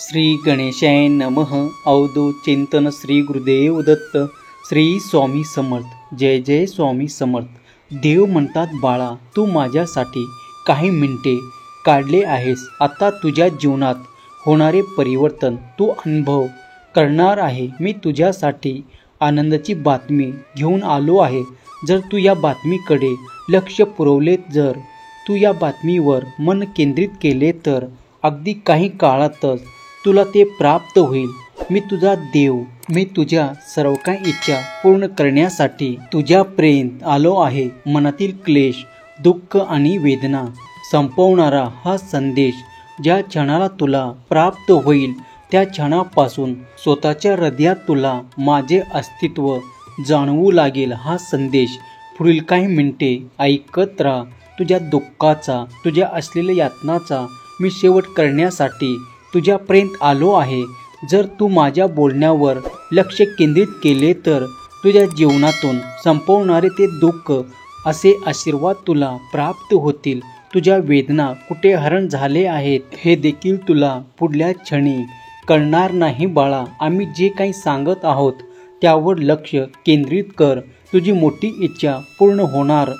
श्री गणेशाय नमः. अवधूत चिंतन श्री गुरुदेव दत्त. श्री स्वामी समर्थ. जय जय स्वामी समर्थ. देव म्हणतात, बाळा तू माझ्यासाठी काही मिनिटे काढले आहेस. आता तुझ्या जीवनात होणारे परिवर्तन तू अनुभव करणार आहे. मी तुझ्यासाठी आनंदाची बातमी घेऊन आलो आहे. जर तू या बातमीकडे लक्ष पुरवले, जर तू या बातमीवर मन केंद्रित केले, तर अगदी काही काळातच तुला ते प्राप्त होईल. मी तुझा देव. मी तुझ्या सर्व काही इच्छा पूर्ण करण्यासाठी तुझ्यापर्यंत आलो आहे. मनातील क्लेश, दुःख आणि वेदना संपवणारा हा संदेश ज्या क्षणाला तुला प्राप्त होईल, त्या क्षणापासून स्वतःच्या हृदयात तुला माझे अस्तित्व जाणवू लागेल. हा संदेश पुढील काही मिनिटे ऐकत राहा. तुझ्या दुःखाचा, तुझ्या असलेल्या यातनाचा मी शेवट करण्यासाठी तुझ्यापर्यंत आलो आहे. जर तू माझ्या बोलण्यावर लक्ष केंद्रित केले, तर तुझ्या जीवनातून संपवणारे ते दुःख असे आशीर्वाद तुला प्राप्त होतील. तुझ्या वेदना कुठे हरण झाले आहेत हे देखील तुला पुढल्या क्षणी कळणार नाही. बाळा, आम्ही जे काही सांगत आहोत त्यावर लक्ष केंद्रित कर. तुझी मोठी इच्छा पूर्ण होणार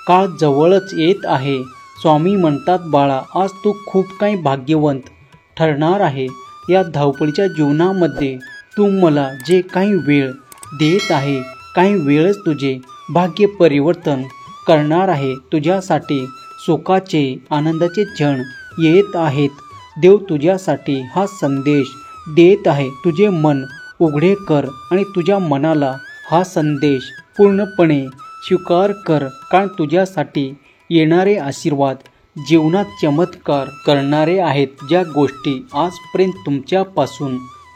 काळ जवळच येत आहे. स्वामी म्हणतात, बाळा आज तू खूप काही भाग्यवंत ठरणार आहे. या धावपळीच्या जीवनामध्ये तू मला जे काही वेळ देत आहे, काही वेळच तुझे भाग्य परिवर्तन करणार आहे. तुझ्यासाठी सुखाचे, आनंदाचे क्षण येत आहेत. देव तुझ्यासाठी हा संदेश देत आहे. तुझे मन उघडे कर आणि तुझ्या मनाला हा संदेश पूर्णपणे स्वीकार कर, कारण तुझ्यासाठी येणारे आशीर्वाद जीवनात चमत्कार करणारे आहेत. ज्या गोष्टी आजपर्यंत तुमच्यापासून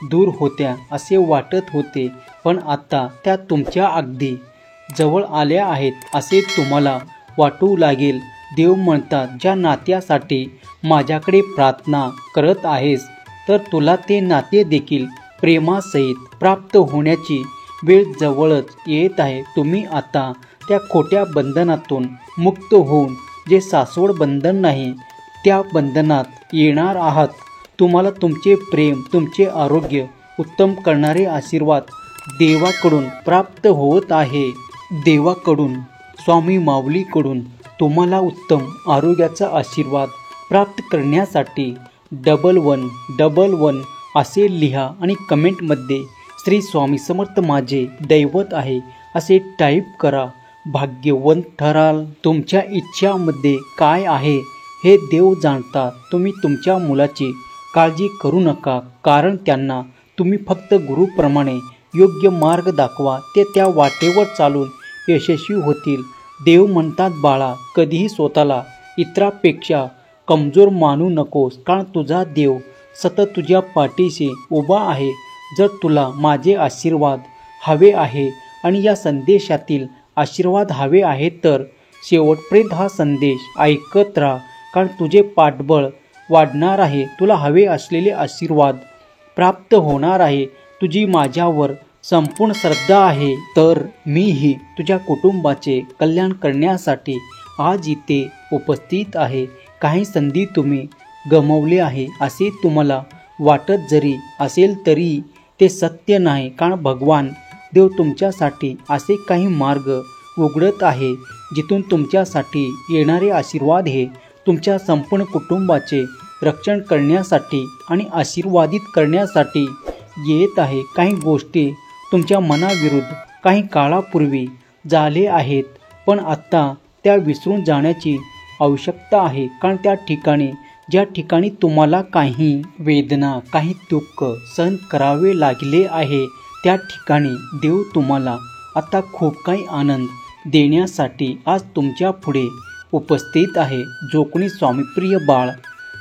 दूर होत्या असे वाटत होते, पण आता त्या तुमच्या अगदी जवळ आल्या आहेत असे तुम्हाला वाटू लागेल. देव म्हणतात, ज्या नात्यासाठी माझ्याकडे प्रार्थना करत आहेस, तर तुला ते नाते देखील प्रेमासहित प्राप्त होण्याची वेळ जवळच येत आहे. तुम्ही आता त्या खोट्या बंधनातून मुक्त होऊन जे शाश्वत बंधन नाही त्या बंधनात येणार आहात. तुम्हाला तुमचे प्रेम, तुमचे आरोग्य उत्तम करणारे आशीर्वाद देवाकडून प्राप्त होत आहे. देवाकडून, स्वामी माऊलीकडून तुम्हाला उत्तम आरोग्याचा आशीर्वाद प्राप्त करण्यासाठी 1111 असे लिहा आणि कमेंटमध्ये श्री स्वामी समर्थ माझे दैवत आहे असे टाईप करा. भाग्यवंत ठराल. तुमच्या इच्छामध्ये काय आहे हे देव जाणतात. तुम्ही तुमच्या मुलाची काळजी करू नका, कारण त्यांना तुम्ही फक्त गुरुप्रमाणे योग्य मार्ग दाखवा. ते त्या वाटेवर चालून यशस्वी होतील. देव म्हणतात, बाळा कधीही स्वतःला इतरांपेक्षा कमजोर मानू नकोस, कारण तुझा देव सतत तुझ्या पाठीशी उभा आहे. जर तुला माझे आशीर्वाद हवे आहे आणि या संदेशातील आशीर्वाद हवे आहे, तर शेवटपर्यंत हा संदेश ऐकत राहा, कारण तुझे पाठबळ वाढणार आहे. तुला हवे असलेले आशीर्वाद प्राप्त होणार आहे. तुझी माझ्यावर संपूर्ण श्रद्धा आहे, तर मीही तुझ्या कुटुंबाचे कल्याण करण्यासाठी आज इथे उपस्थित आहे. काही संधी तुम्ही गमावली आहे असे तुम्हाला वाटत जरी असेल तरी ते सत्य नाही, कारण भगवान देव तुमच्यासाठी असे काही मार्ग उघडत आहे जिथून तुमच्यासाठी येणारे आशीर्वाद हे तुमच्या संपूर्ण कुटुंबाचे रक्षण करण्यासाठी आणि आशीर्वादित करण्यासाठी येत आहे. काही गोष्टी तुमच्या मनाविरुद्ध काही काळापूर्वी झाले आहेत, पण आता त्या विसरून जाण्याची आवश्यकता आहे, कारण त्या ठिकाणी, ज्या ठिकाणी तुम्हाला काही वेदना, काही दुःख सहन करावे लागले आहे, त्या ठिकाणी देव तुम्हाला आता खूप काही आनंद देण्यासाठी आज तुमच्या पुढे उपस्थित आहे. जो कोणी स्वामीप्रिय बाळ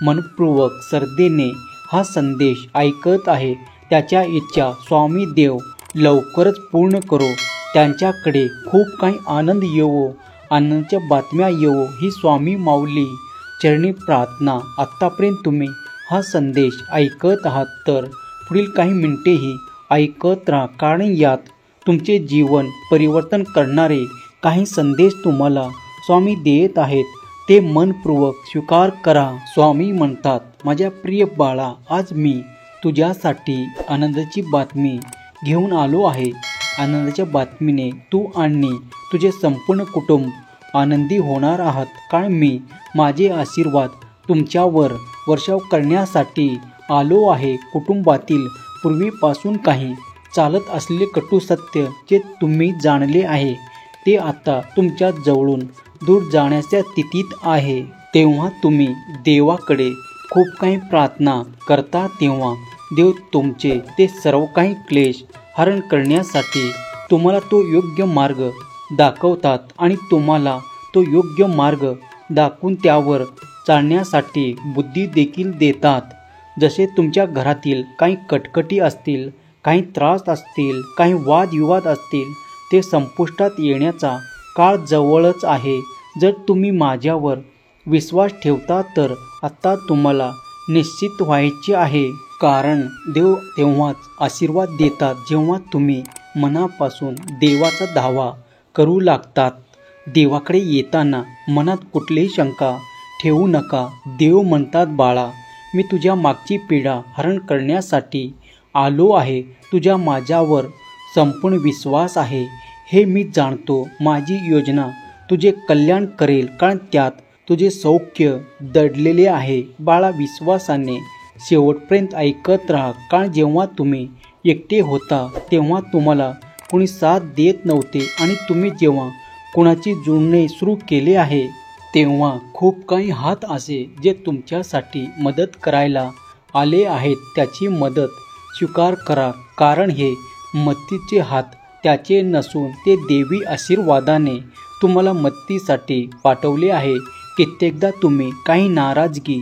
मनपूर्वक श्रद्धेने हा संदेश ऐकत आहे, त्याच्या इच्छा स्वामी देव लवकरच पूर्ण करो. त्यांच्याकडे खूप काही आनंद येवो, आनंदाच्या बातम्या येवो ही स्वामी माऊली चरणी प्रार्थना. आत्तापर्यंत तुम्ही हा संदेश ऐकत आहात, तर पुढील काही मिनिटेही ऐकत राहा, कारण यात तुमचे जीवन परिवर्तन करणारे काही संदेश तुम्हाला स्वामी देत आहेत. ते मनपूर्वक स्वीकार करा. स्वामी म्हणतात, माझ्या प्रिय बाळा, आज मी तुझ्यासाठी आनंदाची बातमी घेऊन आलो आहे. आनंदाच्या बातमीने तू आणि तुझे संपूर्ण कुटुंब आनंदी होणार आहात. कारण मी माझे आशीर्वाद तुमच्यावर वर्षाव करण्यासाठी आलो आहे. कुटुंबातील पूर्वीपासून काही चालत असलेले कटू सत्य जे तुम्ही जाणले आहे ते आता तुमच्या जवळून दूर जाण्याच्या स्थितीत आहे. तेव्हा तुम्ही देवाकडे खूप काही प्रार्थना करता तेव्हा देव तुमचे ते सर्व काही क्लेश हरण करण्यासाठी तुम्हाला तो योग्य मार्ग दाखवतात आणि तुम्हाला तो योग्य मार्ग दाखवून त्यावर चालण्यासाठी बुद्धी देखील देतात. जसे तुमच्या घरातील काही कटकटी असतील, काही त्रास असतील, काही वादविवाद असतील, ते संपुष्टात येण्याचा काळ जवळच आहे. जर तुम्ही माझ्यावर विश्वास ठेवता तर आता तुम्हाला निश्चित व्हायचे आहे. कारण देव तेव्हाच आशीर्वाद देतात जेव्हा तुम्ही मनापासून देवाचा धावा करू लागतात. देवाकडे येताना मनात कुठलीही शंका ठेवू नका. देव म्हणतात, बाळा, मी तुझ्या मागची पीडा हरण करण्यासाठी आलो आहे. तुझ्या माझ्यावर संपूर्ण विश्वास आहे हे मी जाणतो. माझी योजना तुझे कल्याण करेल कारण त्यात तुझे सौख्य दडलेले आहे. बाळा, विश्वासाने शेवटपर्यंत ऐकत राहा. कारण जेव्हा तुम्ही एकटे होता तेव्हा तुम्हाला कोणी साथ देत नव्हते आणि तुम्ही जेव्हा कोणाची जुळणे सुरू केले आहे तेव्हा खूप काही हात असे जे तुमच्यासाठी मदत करायला आले आहेत. त्याची मदत स्वीकार करा. कारण हे मदतीचे हात त्याचे नसून ते देवी आशीर्वादाने तुम्हाला मदतीसाठी पाठवले आहे. कित्येकदा तुम्ही काही नाराजगी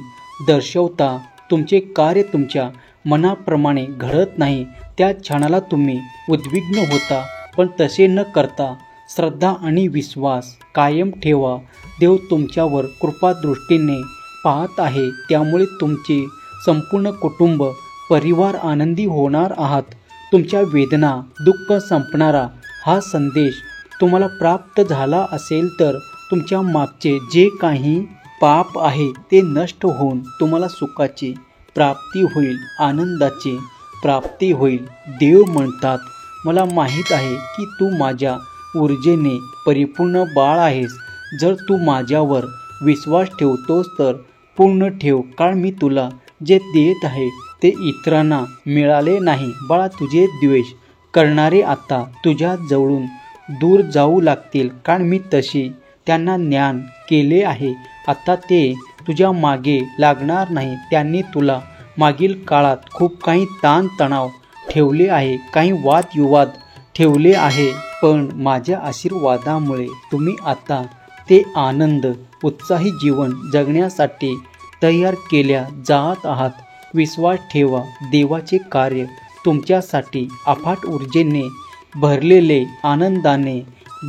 दर्शवता. तुमचे कार्य तुमच्या मनाप्रमाणे घडत नाही. त्या क्षणाला तुम्ही उद्विग्न होता. पण तसे न करता श्रद्धा आणि विश्वास कायम ठेवा. देव तुमच्यावर कृपादृष्टीने पाहत आहे. त्यामुळे तुमचे संपूर्ण कुटुंब परिवार आनंदी होणार आहात. तुमच्या वेदना दुःख संपणारा हा संदेश तुम्हाला प्राप्त झाला असेल तर तुमच्या मागचे जे काही पाप आहे ते नष्ट होऊन तुम्हाला सुखाची प्राप्ती होईल, आनंदाची प्राप्ती होईल. देव म्हणतात, मला माहीत आहे की तू माझ्या ऊर्जेने परिपूर्ण बाळ आहेस. जर तू माझ्यावर विश्वास ठेवतोस तर पूर्ण ठेव. कारण मी तुला जे देत आहे ते इतरांना मिळाले नाही. बाळा, तुझे द्वेष करणारे आता तुझ्या जवळून दूर जाऊ लागतील. कारण मी तशी त्यांना ज्ञान केले आहे. आता ते तुझ्या मागे लागणार नाही. त्यांनी तुला मागील काळात खूप काही ताणतणाव ठेवले आहे, काही वादविवाद ठेवले आहे. पण माझ्या आशीर्वादामुळे तुम्ही आता ते आनंद उत्साही जीवन जगण्यासाठी तयार केल्या जात आहात. विश्वास ठेवा. देवाचे कार्य तुमच्यासाठी अफाट ऊर्जेने भरलेले, आनंदाने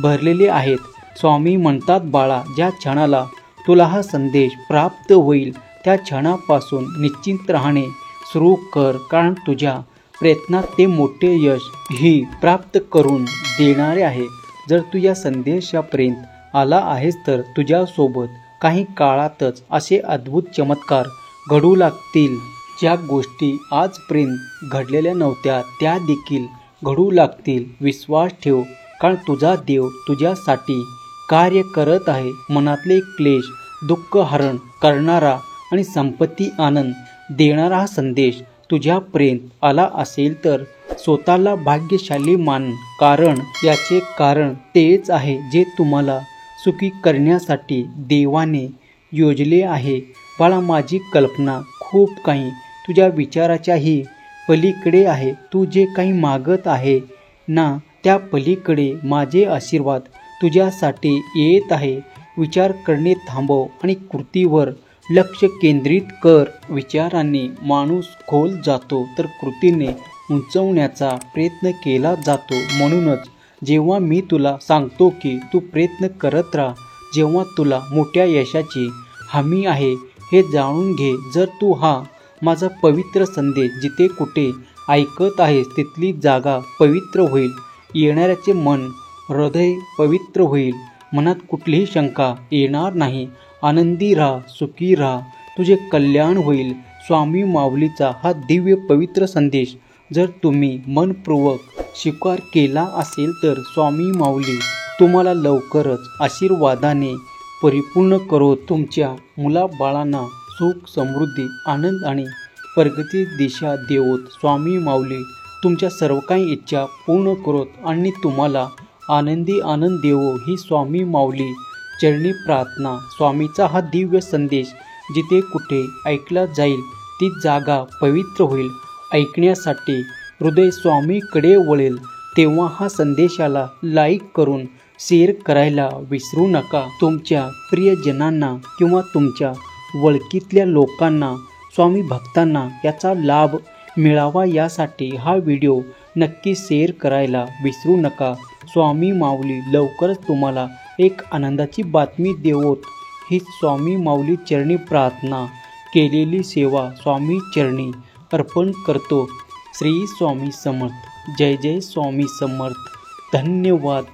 भरलेले आहेत. स्वामी म्हणतात, बाळा, ज्या क्षणाला तुला हा संदेश प्राप्त होईल त्या क्षणापासून निश्चिंत राहणे सुरू कर. कारण तुझ्या प्रयत्नात ते मोठे यश ही प्राप्त करून देणारे आहे. जर तू या संदेशापर्यंत आला आहेस तर तुझ्यासोबत काही काळातच असे अद्भुत चमत्कार घडू लागतील. ज्या गोष्टी आजपर्यंत घडलेल्या नव्हत्या त्या देखील घडू लागतील. विश्वास ठेव. कारण तुझा देव तुझ्यासाठी कार्य करत आहे. मनातले क्लेश, दुःख हरण करणारा आणि संपत्ती आनंद देणारा हा संदेश तुझ्यापर्यंत आला असेल तर स्वतःला भाग्यशाली मान. कारण याचे कारण तेच आहे जे तुम्हाला सुखी करण्यासाठी देवाने योजले आहे. बाळा, माझी कल्पना खूप काही तुझ्या विचाराच्याही पलीकडे आहे. तू जे काही मागत आहे ना त्या पलीकडे माझे आशीर्वाद तुझ्यासाठी येत आहे. विचार करणे थांबव आणि कृतीवर लक्ष केंद्रित कर. विचाराने माणूस खोल जातो तर कृतीने उंचवण्याचा प्रयत्न केला जातो. म्हणूनच जेव्हा मी तुला सांगतो की तू प्रयत्न करत राहा, जेव्हा तुला मोठ्या यशाची हमी आहे हे जाणून घे. जर तू हा माझा पवित्र संदेश जिथे कुठे ऐकत आहेस तिथली जागा पवित्र होईल. येणाऱ्याचे मन, हृदय पवित्र होईल. मनात कुठलीही शंका येणार नाही. आनंदी राहा, सुखी राहा. तुझे कल्याण होईल. स्वामी माऊलीचा हा दिव्य पवित्र संदेश जर तुम्ही मनपूर्वक स्वीकार केला असेल तर स्वामी माऊली तुम्हाला लवकरच आशीर्वादाने परिपूर्ण करो. तुमच्या मुलाबाळांना सुख, समृद्धी, आनंद आणि प्रगती दिशा देवोत. स्वामी माऊली तुमच्या सर्व काही इच्छा पूर्ण करोत आणि तुम्हाला आनंदी आनंद देवो ही स्वामी माऊली चरणी प्रार्थना. स्वामीचा हा दिव्य संदेश जिथे कुठे ऐकला जाईल ती जागा पवित्र होईल. ऐकण्यासाठी हृदय स्वामीकडे वळेल. तेव्हा हा संदेशाला लाईक करून शेअर करायला विसरू नका. तुमच्या प्रियजनांना किंवा तुमच्या ओळखीतल्या लोकांना, स्वामी भक्तांना याचा लाभ मिळावा यासाठी हा व्हिडिओ नक्की शेअर करायला विसरू नका. स्वामी माऊली लवकरच तुम्हाला एक आनंदाची बातमी देवोत. ही स्वामी माऊली चरणी प्रार्थना. केलेली सेवा स्वामी चरणी अर्पण करतो. श्री स्वामी समर्थ. जय जय स्वामी समर्थ. धन्यवाद.